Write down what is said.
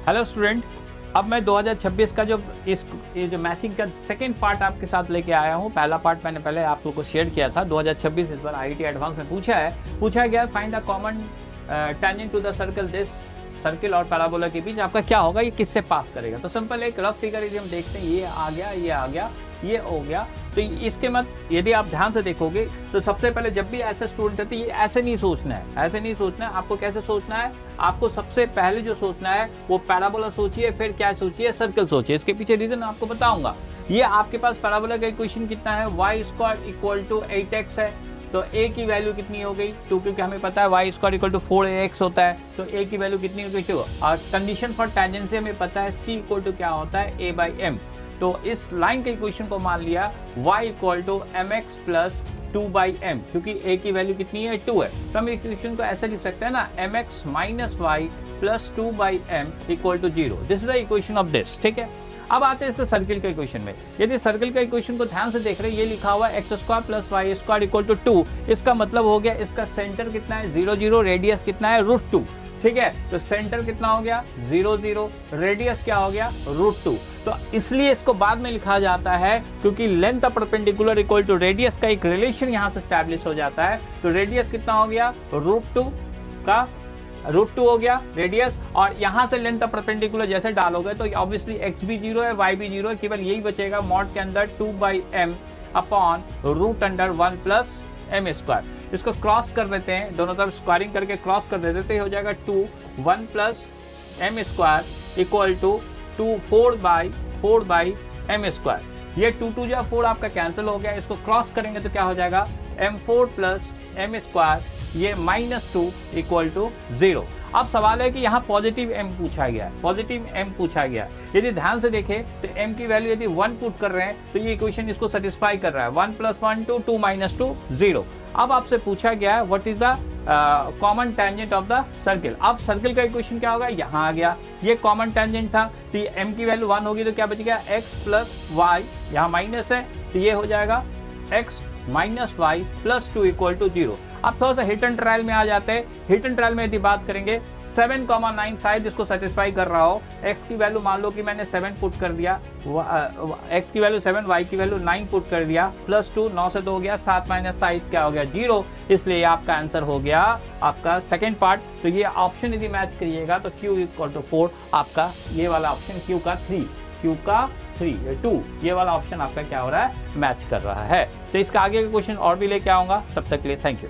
Hello student, अब मैं 2026 का ये जो मैचिंग का सेकेंड पार्ट आपके साथ लेके आया हूँ। पहला पार्ट मैंने पहले आप लोग को शेयर किया था। 2026 इस बार आईआईटी एडवांस में पूछा गया find the common tangent to the circle. This circle और पैराबोला के बीच आपका क्या होगा, ये किससे पास करेगा। तो सिंपल एक रफ फिगर यदि हम देखते हैं, ये आ गया, ये आ गया, ये हो गया। तो इसके मत यदि आप ध्यान से देखोगे तो सबसे पहले जब भी ऐसे स्टूडेंट होते हैं, ये ऐसे नहीं सोचना है, ऐसे नहीं सोचना है। आपको कैसे सोचना है, आपको सबसे पहले जो सोचना है वो पैराबोला सोचिए, फिर क्या सोचिए, सर्कल सोचिए। इसके पीछे रीजन आपको बताऊंगा। ये आपके पास पैराबोला का इक्वेशन कितना है, y² = 8x है। तो a की वैल्यू कितनी हो गई 2, क्योंकि हमें पता है y² = 4ax होता है। तो a की वैल्यू कितनी हो गई 2। और कंडीशन फॉर टेंजेंट हमें पता है c = क्या होता है a/m। तो इस लाइन के इक्वेशन को मान लिया y = mx + 2/m, क्योंकि a की वैल्यू कितनी है 2 है। तो हम इक्वेशन को ऐसे लिख सकते हैं ना, mx - y + 2/m = 0। This is the equation of this. ठीक है, अब आते हैं इसका सर्किल के इक्वेशन में। यदि सर्किल का इक्वेशन को ध्यान से देख रहे हैं, ये लिखा हुआ है x² + y² = 2। इसका मतलब हो गया इसका सेंटर कितना है 0 0, रेडियस कितना है √2। ठीक है, तो सेंटर कितना हो गया 0 0, रेडियस क्या हो गया √2। तो इसलिए इसको बाद में लिखा जाता है, क्योंकि length of perpendicular equal to radius का एक रिलेशन यहां से स्टैब्लिश हो जाता है। तो रेडियस कितना हो गया √2 का √2 हो गया रेडियस, और यहां से लेंथ ऑफ परपेंडिकुलर जैसे डालोगे तो ऑब्वियसली x भी 0 है, y भी 0 है, केवल यही बचेगा मॉड के अंदर 2/m अपॉन √1 + m²। इसको क्रॉस कर देते हैं, दोनों तरफ स्क्वायरिंग करके क्रॉस कर देते हैं, हो जाएगा 2 1 + m² = 2 4/m²। ये 2 2 जा 4 आपका कैंसिल हो गया। इसको क्रॉस करेंगे तो क्या हो जाएगा m4 + m², ये -2 = 0। अब सवाल है कि यहाँ पॉजिटिव m पूछा गया है, पॉजिटिव m पूछा गया। यदि ध्यान से देखें तो m की वैल्यू यदि 1 पुट कर रहे हैं तो ये इक्वेशन इसको सेटिस्फाई कर रहा है। 1 + 1 2, 2 - 2 0। अब आपसे पूछा गया है what is the common tangent of the circle. अब सर्किल का इक्वेशन क्या होगा, यहाँ आ गया, ये कॉमन टेंजेंट था। तो ये m की वैल्यू 1 होगी तो क्या बच गया x + y, यहाँ माइनस है तो ये हो जाएगा x - y + 2 = 0। अब थोड़ा सा हिट एंड ट्रायल में आ जाते हैं। हिट एंड ट्रायल में यदि बात करेंगे 7,9 शायद इसको सेटिस्फाई कर रहा हो। x की वैल्यू मान लो कि मैंने 7 पुट कर दिया, x की वैल्यू 7, y की वैल्यू 9 पुट कर दिया, +2 9 से 2 हो गया, 7 - 7 क्या हो गया 0। इसलिए आपका आंसर हो गया आपका सेकेंड पार्ट। तो ये ऑप्शन यदि मैच करिएगा तो q = 4 आपका, ये वाला ऑप्शन q का 2, ये वाला ऑप्शन आपका क्या हो रहा है मैच कर रहा है। तो इसका आगे का क्वेश्चन और भी लेके आऊंगा, तब तक के लिए थैंक यू।